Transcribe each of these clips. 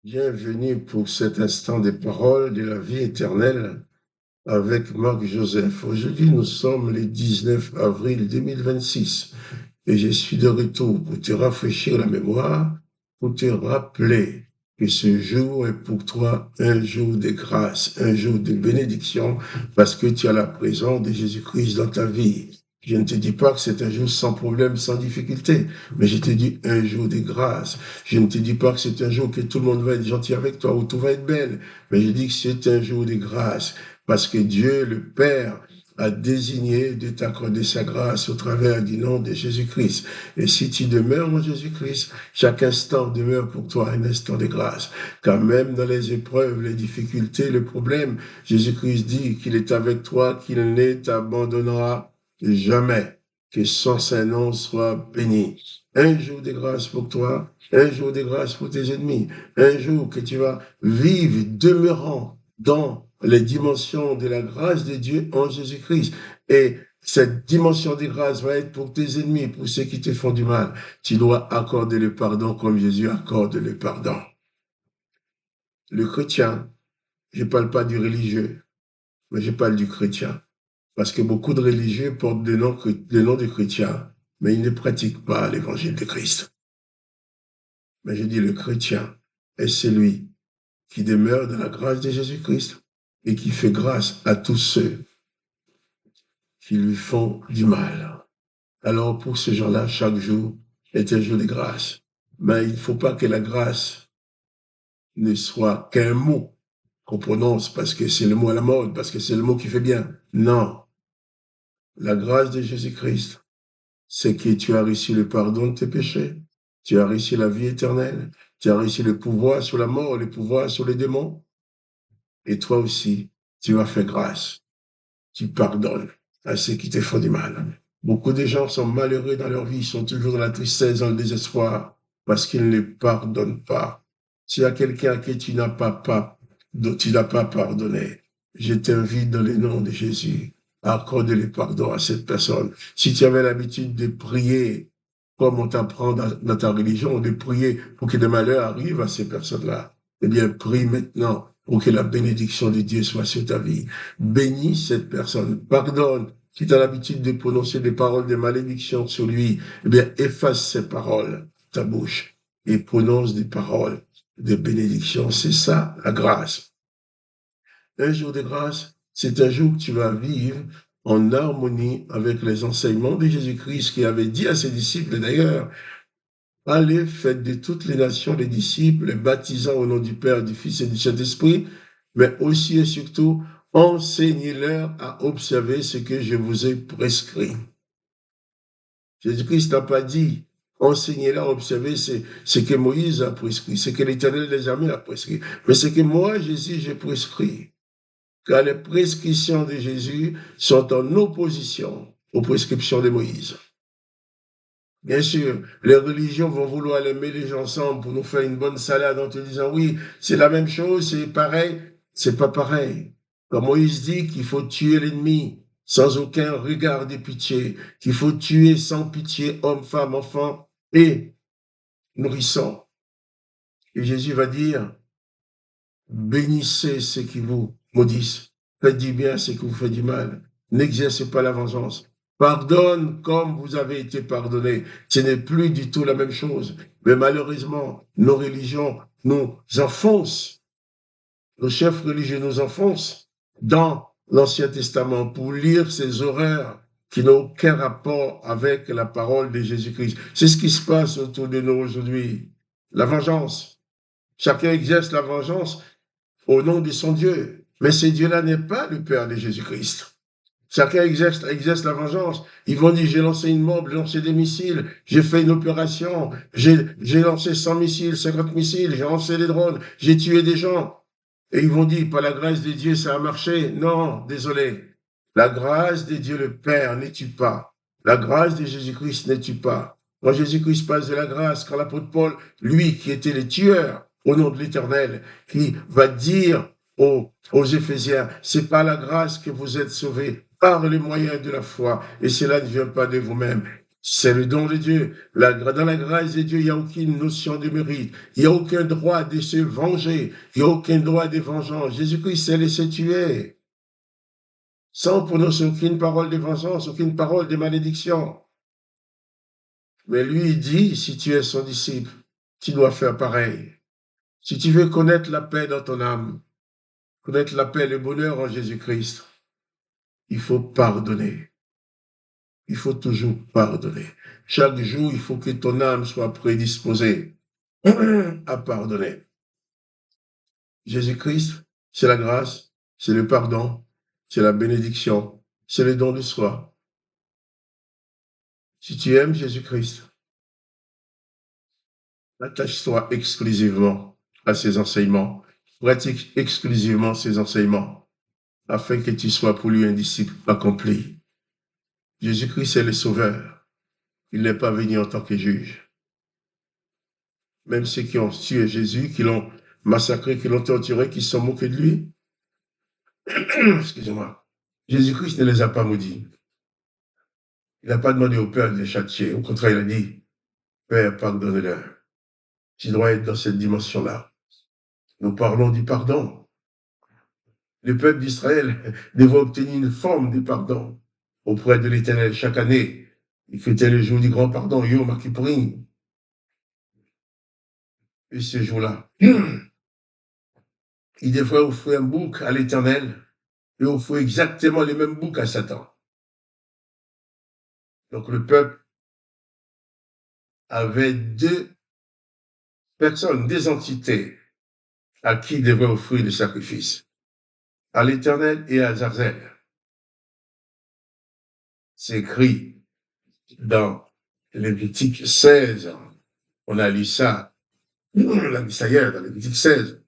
Bienvenue pour cet instant des paroles de la vie éternelle avec Marc Joseph. Aujourd'hui, nous sommes le 19 avril 2026 et je suis de retour pour te rafraîchir la mémoire, pour te rappeler que ce jour est pour toi un jour de grâce, un jour de bénédiction, parce que tu as la présence de Jésus-Christ dans ta vie. Je ne te dis pas que c'est un jour sans problème, sans difficulté, mais je te dis un jour de grâce. Je ne te dis pas que c'est un jour que tout le monde va être gentil avec toi ou tout va être belle, mais je dis que c'est un jour de grâce, parce que Dieu, le Père, a désigné de t'accorder sa grâce au travers du nom de Jésus-Christ. Et si tu demeures en Jésus-Christ, chaque instant demeure pour toi un instant de grâce. Car même dans les épreuves, les difficultés, le problème, Jésus-Christ dit qu'il est avec toi, qu'il ne t'abandonnera jamais. Que son Saint-Nom soit béni. Un jour de grâce pour toi, un jour de grâce pour tes ennemis, un jour que tu vas vivre demeurant dans les dimensions de la grâce de Dieu en Jésus-Christ. Et cette dimension de grâce va être pour tes ennemis, pour ceux qui te font du mal. Tu dois accorder le pardon comme Jésus accorde le pardon. Le chrétien, je ne parle pas du religieux, mais je parle du chrétien. Parce que beaucoup de religieux portent le nom de chrétien, mais ils ne pratiquent pas l'évangile de Christ. Mais je dis le chrétien est celui qui demeure dans la grâce de Jésus-Christ et qui fait grâce à tous ceux qui lui font du mal. Alors pour ces gens-là, chaque jour est un jour de grâce. Mais il ne faut pas que la grâce ne soit qu'un mot qu'on prononce parce que c'est le mot à la mode, parce que c'est le mot qui fait bien. Non. La grâce de Jésus-Christ, c'est que tu as reçu le pardon de tes péchés, tu as reçu la vie éternelle, tu as reçu le pouvoir sur la mort, le pouvoir sur les démons. Et toi aussi, tu vas faire grâce. Tu pardonnes à ceux qui te font du mal. Beaucoup de gens sont malheureux dans leur vie, sont toujours dans la tristesse, dans le désespoir, parce qu'ils ne pardonnent pas. S'il y a quelqu'un à qui tu n'as pas pardonné, je t'invite dans le nom de Jésus à accorder le pardon à cette personne. Si tu avais l'habitude de prier, comme on t'apprend dans ta religion, de prier pour que des malheurs arrivent à ces personnes-là, eh bien, prie maintenant pour que la bénédiction de Dieu soit sur ta vie. Bénis cette personne, pardonne. Si tu as l'habitude de prononcer des paroles de malédiction sur lui, eh bien, efface ces paroles, ta bouche, et prononce des paroles de bénédiction. C'est ça, la grâce. Un jour de grâce, c'est un jour que tu vas vivre en harmonie avec les enseignements de Jésus-Christ qui avait dit à ses disciples d'ailleurs, allez, faites de toutes les nations les disciples, les baptisant au nom du Père, du Fils et du Saint-Esprit, mais aussi et surtout, enseignez-leur à observer ce que je vous ai prescrit. Jésus-Christ n'a pas dit, enseignez-leur à observer ce que Moïse a prescrit, ce que l'Éternel des armées a prescrit, mais ce que moi, Jésus, j'ai prescrit. Car les prescriptions de Jésus sont en opposition aux prescriptions de Moïse. Bien sûr, les religions vont vouloir les mélanger ensemble pour nous faire une bonne salade en te disant oui, c'est la même chose, c'est pareil. C'est pas pareil. Comme Moïse dit qu'il faut tuer l'ennemi sans aucun regard de pitié, qu'il faut tuer sans pitié homme, femme, enfant et nourrisson. Et Jésus va dire, bénissez ceux qui vous maudissent, faites du bien à ceux qui vous font du mal, n'exercez pas la vengeance. Pardonne comme vous avez été pardonné. Ce n'est plus du tout la même chose. Mais malheureusement, nos religions nous enfoncent, nos chefs religieux nous enfoncent dans l'Ancien Testament pour lire ces horreurs qui n'ont aucun rapport avec la parole de Jésus-Christ. C'est ce qui se passe autour de nous aujourd'hui. La vengeance. Chacun exerce la vengeance au nom de son Dieu. Mais ce Dieu-là n'est pas le Père de Jésus-Christ. Chacun exerce la vengeance. Ils vont dire, j'ai lancé une bombe, j'ai lancé des missiles, j'ai fait une opération, j'ai lancé 100 missiles, 50 missiles, j'ai lancé des drones, j'ai tué des gens. Et ils vont dire, par la grâce de Dieu, ça a marché. Non, désolé. La grâce de Dieu le Père ne tue pas. La grâce de Jésus-Christ ne tue pas. Quand Jésus-Christ passe de la grâce, quand l'apôtre Paul, lui qui était le tueur au nom de l'Éternel, qui va dire aux Éphésiens, c'est par la grâce que vous êtes sauvés, par les moyens de la foi, et cela ne vient pas de vous-même. C'est le don de Dieu. Dans la grâce de Dieu, il n'y a aucune notion de mérite. Il n'y a aucun droit de se venger. Il n'y a aucun droit de vengeance. Jésus-Christ s'est laissé tuer. Sans prononcer aucune parole de vengeance, aucune parole de malédiction. Mais lui, il dit, si tu es son disciple, tu dois faire pareil. Si tu veux connaître la paix dans ton âme, connaître la paix et le bonheur en Jésus-Christ, il faut pardonner. Il faut toujours pardonner. Chaque jour, il faut que ton âme soit prédisposée à pardonner. Jésus-Christ, c'est la grâce, c'est le pardon, c'est la bénédiction, c'est le don de soi. Si tu aimes Jésus-Christ, attache-toi exclusivement à ses enseignements, pratique exclusivement ses enseignements, afin que tu sois pour lui un disciple accompli. Jésus-Christ est le Sauveur. Il n'est pas venu en tant que juge. Même ceux qui ont tué Jésus, qui l'ont massacré, qui l'ont torturé, qui se sont moqués de lui, excusez-moi, Jésus-Christ ne les a pas maudits. Il n'a pas demandé au Père de les châtier. Au contraire, il a dit, Père, pardonne-leur. Tu dois être dans cette dimension-là. Nous parlons du pardon. Le peuple d'Israël devait obtenir une forme de pardon auprès de l'Éternel chaque année. Il fêtait le jour du grand pardon, Yom Kippourim. Et ce jour-là, il devrait offrir un bouc à l'Éternel et offrir exactement les mêmes boucs à Satan. Donc le peuple avait deux personnes, deux entités à qui il devait offrir le sacrifice, à l'Éternel et à Azazel. C'est écrit dans Lévitique 16. On a lu ça, on a lu ça hier dans Lévitique 16,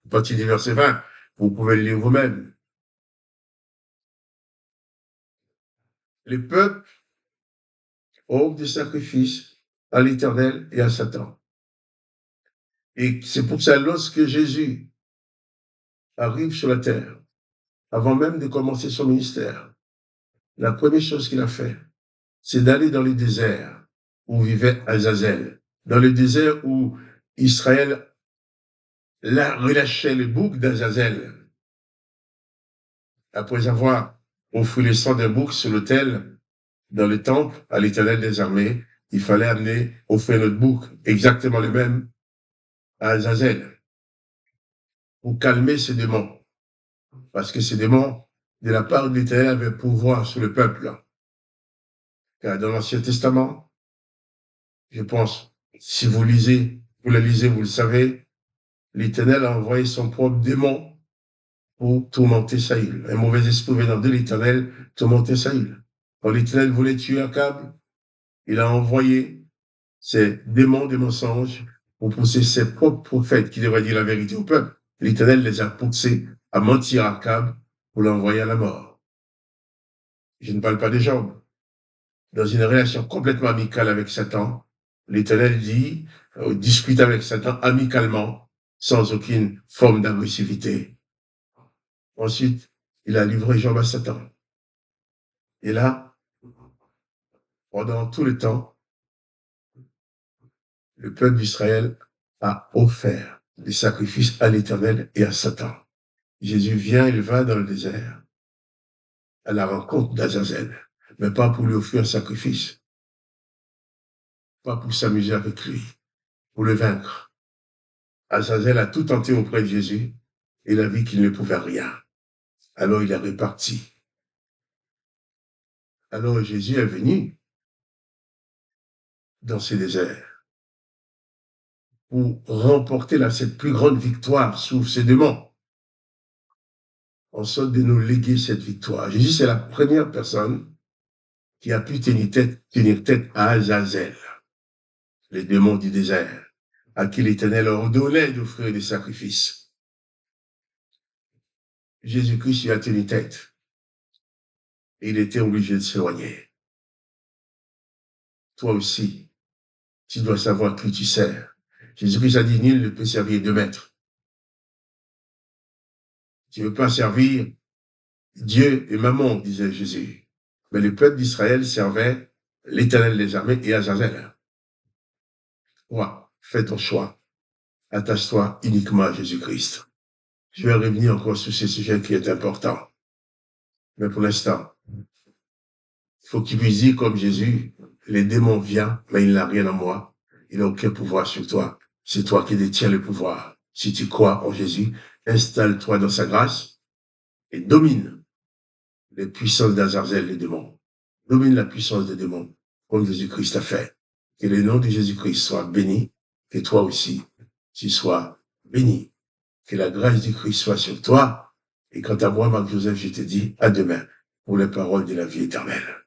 à partir du verset 20. Vous pouvez le lire vous-même. Le peuple offre des sacrifices à l'Éternel et à Satan. Et c'est pour ça, lorsque Jésus arrive sur la terre, avant même de commencer son ministère, la première chose qu'il a fait, c'est d'aller dans le désert où vivait Azazel, dans le désert où Israël relâchait le bouc d'Azazel. Après avoir offert le sang d'un bouc sur l'autel, dans le temple, à l'Éternel des armées, il fallait offrir notre bouc, exactement le même, à Azazel, pour calmer ces démons. Parce que ces démons, de la part de l'Éternel, avaient pouvoir sur le peuple. Car dans l'Ancien Testament, je pense, si vous lisez, vous le lisez, vous le savez, l'Éternel a envoyé son propre démon pour tourmenter Saül. Un mauvais esprit venant de l'Éternel tourmenter Saül. Quand l'Éternel voulait tuer Akab, il a envoyé ses démons des mensonges pour pousser ses propres prophètes qui devraient dire la vérité au peuple. L'Éternel les a poussés à mentir à Akab pour l'envoyer à la mort. Je ne parle pas de Job. Dans une relation complètement amicale avec Satan, l'Éternel dit, discute avec Satan amicalement, sans aucune forme d'agressivité. Ensuite, il a livré Job à Satan. Et là, pendant tout le temps, le peuple d'Israël a offert des sacrifices à l'Éternel et à Satan. Jésus vient, il va dans le désert, à la rencontre d'Azazel, mais pas pour lui offrir un sacrifice, pas pour s'amuser avec lui, pour le vaincre. Azazel a tout tenté auprès de Jésus, et il a vu qu'il ne pouvait rien. Alors il est reparti. Alors Jésus est venu dans ce désert pour remporter cette plus grande victoire sur ces démons, en sorte de nous léguer cette victoire. Jésus, c'est la première personne qui a pu tenir tête à Azazel, les démons du désert, à qui l'Éternel ordonnait d'offrir des sacrifices. Jésus-Christ lui a tenu tête. Et il était obligé de s'éloigner. Toi aussi, tu dois savoir qui tu sers. Jésus-Christ a dit, nul ne peut servir deux maîtres. Tu ne veux pas servir Dieu et maman, disait Jésus. Mais le peuple d'Israël servait l'Éternel des armées et Azazel. Toi, fais ton choix. Attache-toi uniquement à Jésus-Christ. Je vais revenir encore sur ce sujet qui est important. Mais pour l'instant, il faut qu'il puisse dire comme Jésus, les démons viennent, mais il n'a rien en moi. Il n'a aucun pouvoir sur toi. C'est toi qui détiens le pouvoir. Si tu crois en Jésus, installe-toi dans sa grâce et domine les puissances d'Azazel, les démons. Domine la puissance des démons, comme Jésus-Christ a fait. Que le nom de Jésus-Christ soit béni, et toi aussi, tu sois béni. Que la grâce du Christ soit sur toi. Et quant à moi, Marc-Joseph, je te dis à demain pour les paroles de la vie éternelle.